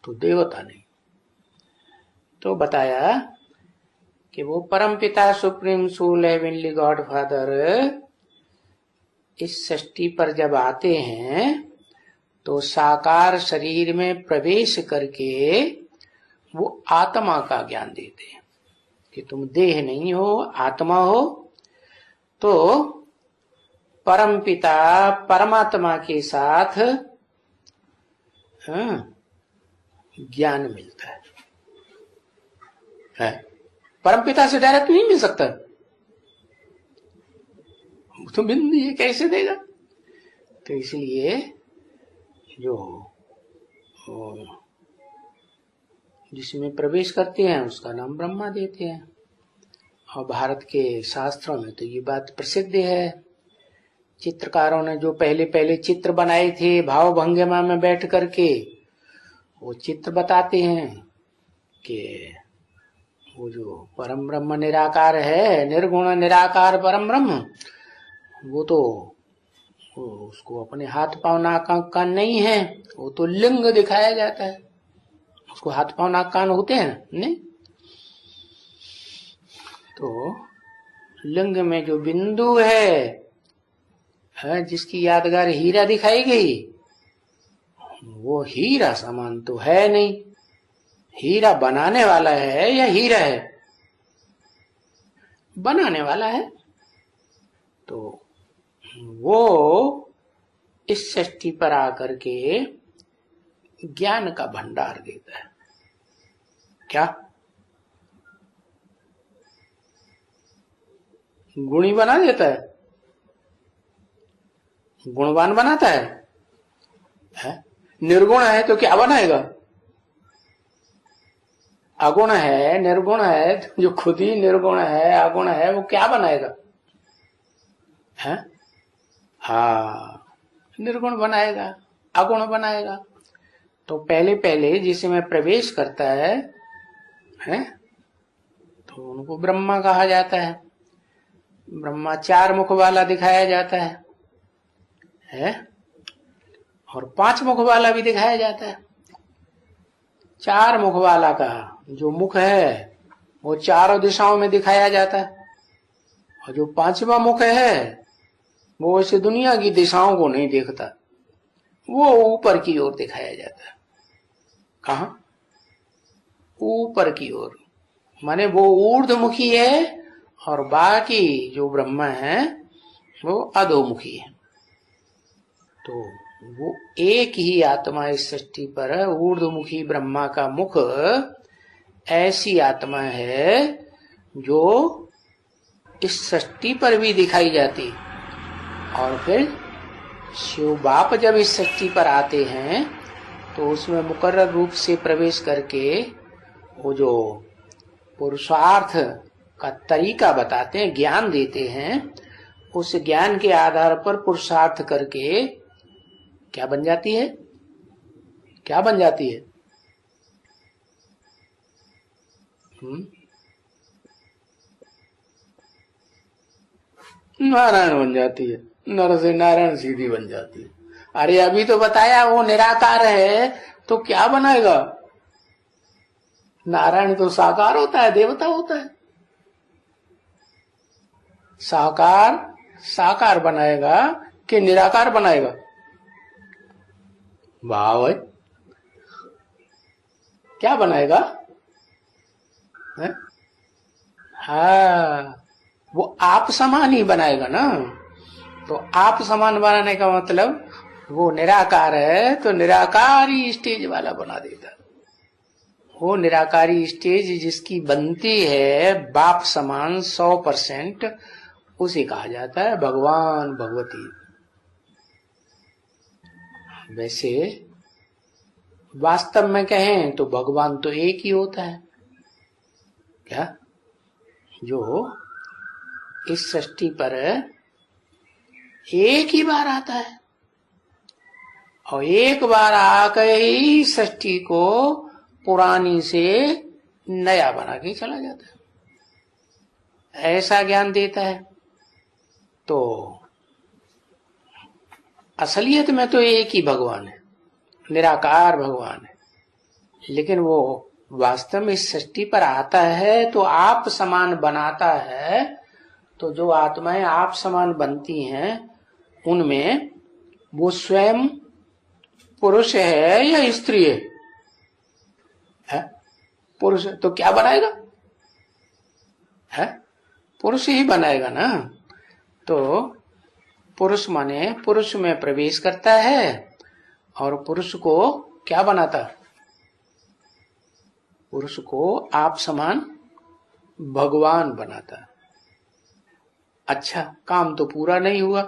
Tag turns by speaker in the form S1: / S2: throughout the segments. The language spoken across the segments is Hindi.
S1: तो देवता नहीं। तो बताया कि वो परम पिता supreme soul heavenly God father इस सृष्टि पर जब आते हैं तो साकार शरीर में प्रवेश करके वो आत्मा का ज्ञान देते हैं कि तुम देह नहीं हो, आत्मा हो। तो परम पिता परमात्मा के साथ ज्ञान मिलता है। परम पिता से डायरेक्ट नहीं मिल सकता, तो मिल ये कैसे देगा? तो इसलिए जो जिसमें प्रवेश करते हैं उसका नाम ब्रह्मा देते हैं। और भारत के शास्त्रों में तो ये बात प्रसिद्ध है। चित्रकारों ने जो पहले पहले चित्र बनाए थे भाव भंगिमा में बैठ करके, वो चित्र बताते हैं कि वो जो परम ब्रह्म निराकार है, निर्गुण निराकार परम ब्रह्म, वो तो उसको अपने हाथ पांव नाक कान नहीं है, वो तो लिंग दिखाया जाता है। उसको हाथ पांव नाक कान होते हैं नहीं? तो लिंग में जो बिंदु है, जिसकी यादगार हीरा दिखाई गई, वो हीरा समान तो है नहीं। हीरा बनाने वाला है या हीरा है? बनाने वाला है। तो वो इस सृष्टि पर आकर के ज्ञान का भंडार देता है। क्या गुणी बना देता है? गुणवान बनाता है? निर्गुण है तो क्या बनाएगा? अगुण है, निर्गुण है, तो जो खुद ही निर्गुण है, अगुण है, वो क्या बनाएगा? है? हाँ, निर्गुण बनाएगा, अगुण बनाएगा। तो पहले पहले जिसमें प्रवेश करता है तो उनको ब्रह्मा कहा जाता है। ब्रह्मा 4 मुख वाला दिखाया जाता है और 5 मुख वाला भी दिखाया जाता है। 4 मुख वाला का जो मुख है वो 4 दिशाओं में दिखाया जाता है, और जो 5वां मुख है वो इस दुनिया की दिशाओं को नहीं देखता, वो ऊपर की ओर दिखाया जाता है। कहा? ऊपर की ओर, माने वो ऊर्ध्वमुखी है और बाकी जो ब्रह्मा है वो अधोमुखी है। तो वो एक ही आत्मा इस सृष्टि पर ऊर्ध्वमुखी ब्रह्मा का मुख ऐसी आत्मा है जो इस सृष्टि पर भी दिखाई जाती। और फिर शिव बाप जब इस सृष्टि पर आते हैं तो उसमें मुकर्रर रूप से प्रवेश करके वो जो पुरुषार्थ का तरीका बताते हैं, ज्ञान देते हैं, उस ज्ञान के आधार पर पुरुषार्थ करके क्या बन जाती है? क्या बन जाती है? नारायण बन जाती है। नर से नारायण सीधी बन जाती है। अरे अभी तो बताया वो निराकार है, तो क्या बनाएगा? नारायण तो साकार होता है, देवता होता है। साकार साकार बनाएगा कि निराकार बनाएगा? वाह भाई, क्या बनाएगा? है? हाँ, वो आप समान ही बनाएगा ना। तो आप समान बनाने का मतलब वो निराकार है तो निराकारी स्टेज वाला बना देता। वो निराकारी स्टेज जिसकी बनती है बाप समान 100%, उसे कहा जाता है भगवान भगवती। वैसे वास्तव में कहें तो भगवान तो एक ही होता है। क्या? जो इस सृष्टि पर एक ही बार आता है और एक बार आकर ही सृष्टि को पुरानी से नया बना के चला जाता है। ऐसा ज्ञान देता है। तो असलियत में तो एक ही भगवान है, निराकार भगवान है। लेकिन वो वास्तव में इस सृष्टि पर आता है तो आप समान बनाता है। तो जो आत्माएं आप समान बनती हैं उनमें वो स्वयं पुरुष है या स्त्री है? पुरुष तो क्या बनाएगा? है पुरुष ही बनाएगा ना। तो पुरुष माने पुरुष में प्रवेश करता है और पुरुष को क्या बनाता? पुरुष को आप समान भगवान बनाता। अच्छा, काम तो पूरा नहीं हुआ।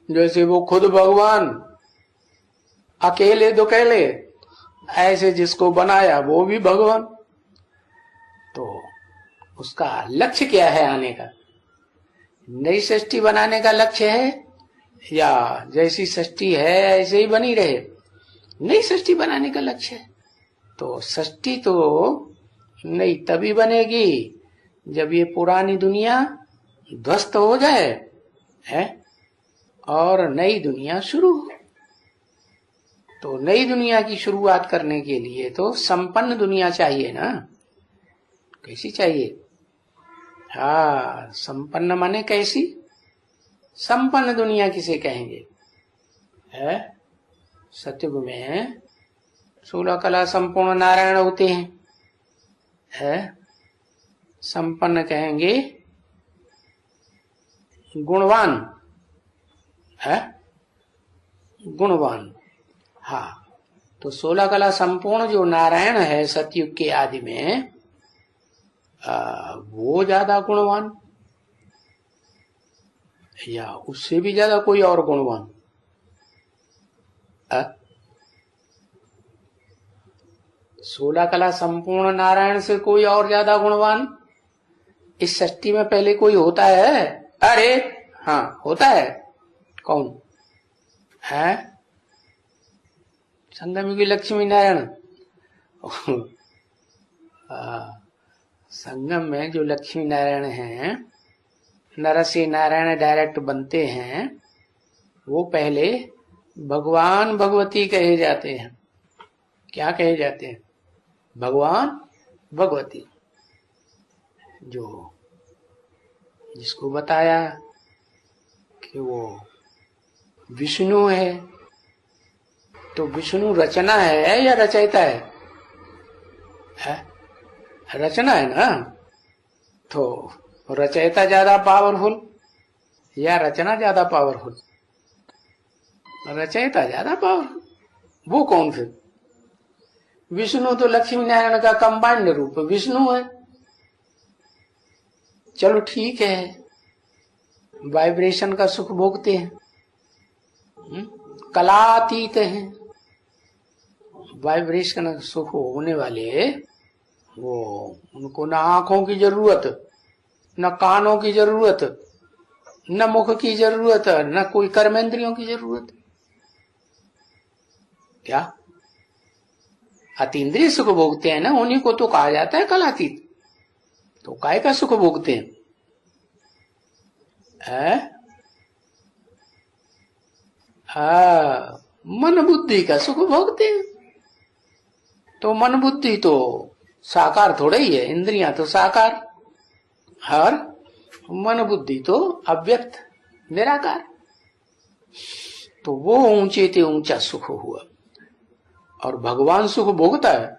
S1: जैसे वो खुद भगवान अकेले दुकेले, ऐसे जिसको बनाया वो भी भगवान। तो उसका लक्ष्य क्या है आने का? नई सृष्टि बनाने का लक्ष्य है या जैसी सृष्टि है ऐसे ही बनी रहे? नई सृष्टि बनाने का लक्ष्य है। तो सृष्टि तो नई तभी बनेगी जब ये पुरानी दुनिया ध्वस्त हो जाए है और नई दुनिया शुरू हो। तो नई दुनिया की शुरुआत करने के लिए तो संपन्न दुनिया चाहिए ना। कैसी चाहिए? हाँ, संपन्न माने कैसी? संपन्न दुनिया किसे कहेंगे? है सतयुग में 16 कला संपूर्ण नारायण होते हैं। है संपन्न कहेंगे गुणवान। है गुणवान। हाँ, तो 16 कला संपूर्ण जो नारायण है सतयुग के आदि में वो ज्यादा गुणवान या उससे भी ज्यादा कोई और गुणवान? 16 कला संपूर्ण नारायण से कोई और ज्यादा गुणवान इस सृष्टि में पहले कोई होता है? अरे हाँ, होता है। कौन है? संगम लक्ष्मी नारायण। संगम में जो लक्ष्मी नारायण हैं, नरसिंह नारायण डायरेक्ट बनते हैं, वो पहले भगवान भगवती कहे जाते हैं। क्या कहे जाते हैं? भगवान भगवती। जो जिसको बताया कि वो विष्णु है, तो विष्णु रचना है या रचयिता है? रचना है ना। तो रचयिता ज्यादा पावरफुल या रचना ज्यादा पावरफुल? रचयिता ज्यादा पावरफुल। वो कौन फिर? विष्णु तो लक्ष्मी नारायण का कंबाइंड रूप विष्णु है। चलो ठीक है, वाइब्रेशन का सुख भोगते हैं, कलातीत हैं। वाइब्रेशन का सुख होने वाले वो, उनको न आंखों की जरूरत, न कानों की जरूरत, न मुख की जरूरत, न कोई कर्मेंद्रियों की जरूरत। क्या अतीन्द्रिय सुख भोगते हैं ना, उन्हीं को तो कहा जाता है कलातीत। तो काय का सुख भोगते हैं? मन बुद्धि का सुख भोगते हैं। तो मन बुद्धि तो साकार थोड़ा ही है, इंद्रियां तो साकार, और मन बुद्धि तो अव्यक्त निराकार। तो वो ऊंचे ते ऊंचा सुख हुआ। और भगवान सुख भोगता है।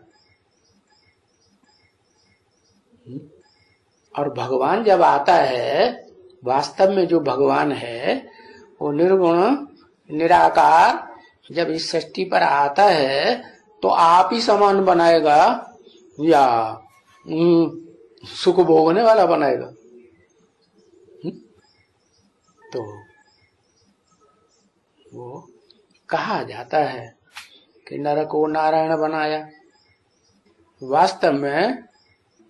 S1: और भगवान जब आता है, वास्तव में जो भगवान है वो निर्गुण निराकार, जब इस सृष्टि पर आता है तो आप ही समान बनाएगा या सुख भोगने वाला बनाएगा? तो वो कहा जाता है कि नर को नारायण बनाया। वास्तव में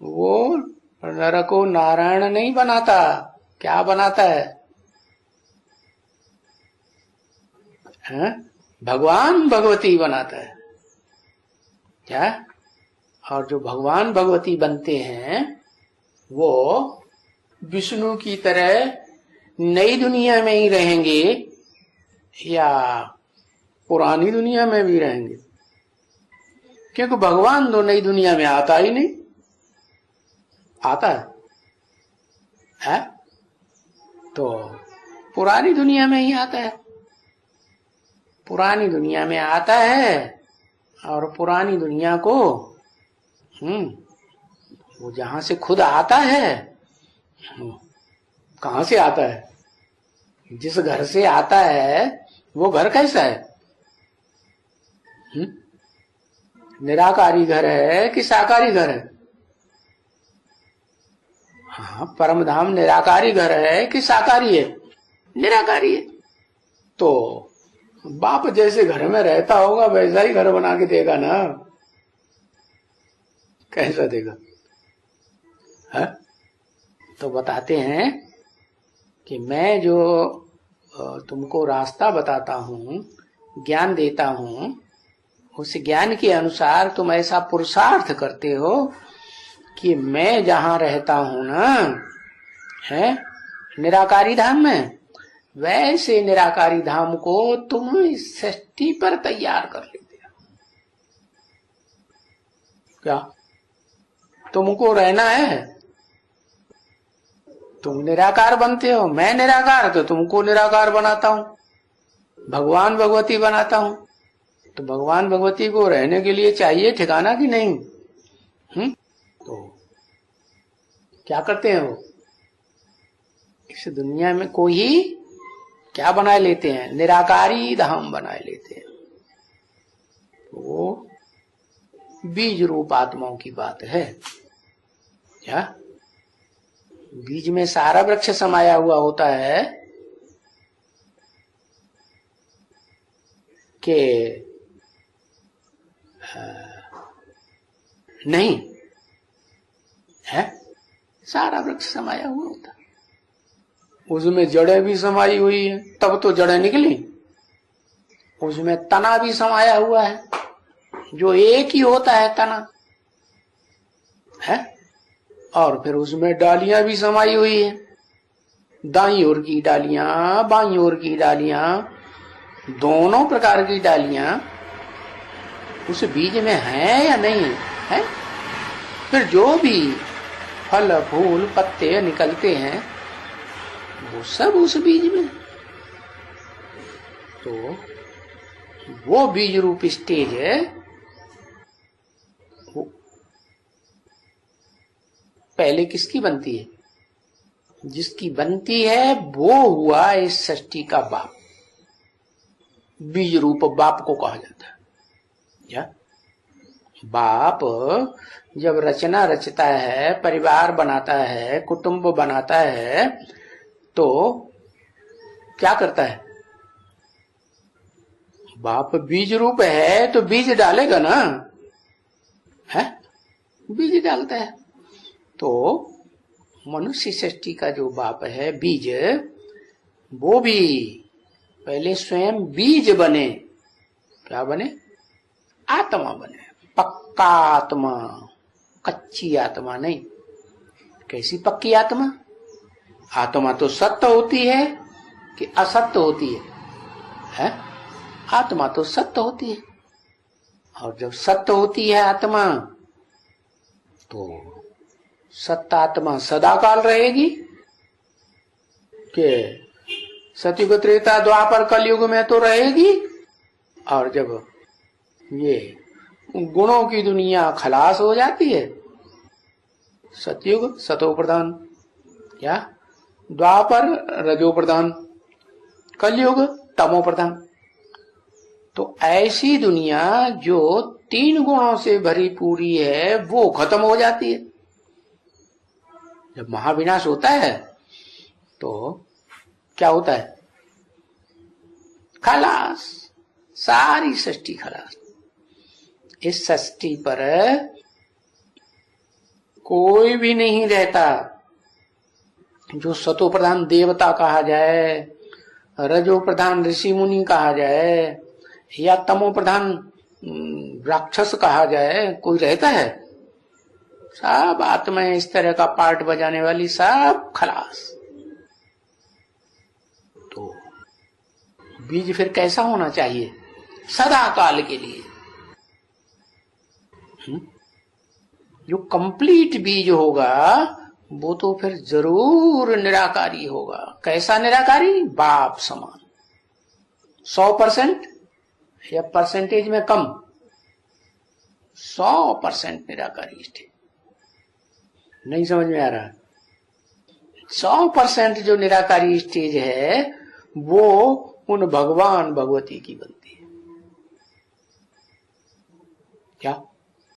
S1: वो नर को नारायण नहीं बनाता। क्या बनाता है? भगवान भगवती बनाता है। क्या? और जो भगवान भगवती बनते हैं वो विष्णु की तरह नई दुनिया में ही रहेंगे या पुरानी दुनिया में भी रहेंगे? क्योंकि भगवान तो नई दुनिया में आता ही नहीं। आता है? तो पुरानी दुनिया में ही आता है। पुरानी दुनिया में आता है और पुरानी दुनिया को वो जहां से खुद आता है, कहां से आता है? जिस घर से आता है वो घर कैसा है? निराकारी घर है कि साकारी घर है? हाँ, परम धाम निराकारी घर है कि साकारी है? निराकारी है। तो बाप जैसे घर में रहता होगा वैसा ही घर बना के देगा ना। कैसा देगा? है? तो बताते हैं कि मैं जो तुमको रास्ता बताता हूँ, ज्ञान देता हूँ, उस ज्ञान के अनुसार तुम ऐसा पुरुषार्थ करते हो कि मैं जहां रहता हूं ना, है निराकारी धाम में, वैसे निराकारी धाम को तुम इस सृष्टि पर तैयार कर लेते हो। क्या तुमको रहना है? तुम निराकार बनते हो, मैं निराकार, तो तुमको निराकार बनाता हूं, भगवान भगवती बनाता हूं। तो भगवान भगवती को रहने के लिए चाहिए ठिकाना कि नहीं? तो क्या करते हैं वो? इस दुनिया में कोई क्या बनाए लेते हैं? निराकारी धाम बनाए लेते हैं। वो बीज रूप आत्माओं की बात है। क्या बीज में सारा वृक्ष समाया हुआ होता है कि नहीं है? सारा वृक्ष समाया हुआ होता है। उसमें जड़ें भी समाई हुई है, तब तो जड़ें निकली। उसमें तना भी समाया हुआ है, जो एक ही होता है तना, है? और फिर उसमें डालियां भी समाई हुई है, दाईं ओर की डालियां, बाईं ओर की डालियां, दोनों प्रकार की डालियां उस बीज में है या नहीं है? फिर जो भी फल फूल पत्ते निकलते हैं वो सब उस बीज में। तो वो बीज रूप स्टेज है, वो पहले किसकी बनती है? जिसकी बनती है वो हुआ इस सृष्टि का बाप। बीज रूप बाप को कहा जाता है। क्या बाप जब रचना रचता है, परिवार बनाता है, कुटुंब बनाता है, तो क्या करता है? बाप बीज रूप है तो बीज डालेगा ना, है? बीज डालता है। तो मनुष्य सृष्टि का जो बाप है बीज, वो भी पहले स्वयं बीज बने। क्या बने? आत्मा बने, पक्का आत्मा, कच्ची आत्मा नहीं। कैसी पक्की आत्मा? आत्मा तो सत्य होती है कि असत्य होती है? आत्मा तो सत्य होती है, और जब सत्य होती है आत्मा, तो सत्य आत्मा सदा काल रहेगी कि सतयुग त्रेता द्वापर कलयुग में तो रहेगी। और जब ये गुणों की दुनिया खलास हो जाती है, सतयुग सतो प्रधान, क्या द्वापर रजो प्रधान, कलयुग तमो प्रधान। तो ऐसी दुनिया जो 3 गुणों से भरी पूरी है वो खत्म हो जाती है। जब महाविनाश होता है तो क्या होता है? खलास, सारी सृष्टि खलास। इस सृष्टि पर कोई भी नहीं रहता जो सतो प्रधान देवता कहा जाए, रजो प्रधान ऋषि मुनि कहा जाए, या तमो प्रधान राक्षस कहा जाए। कोई रहता है? सब आत्माएं इस तरह का पार्ट बजाने वाली सब खलास। तो बीज फिर कैसा होना चाहिए? सदा काल के लिए। जो कंप्लीट बीज होगा वो तो फिर जरूर निराकारी होगा। कैसा निराकारी? बाप समान। 100% या परसेंटेज में कम? 100% निराकारी स्टेज। नहीं समझ में आ रहा? 100% जो निराकारी स्टेज है वो उन भगवान भगवती की बनती है। क्या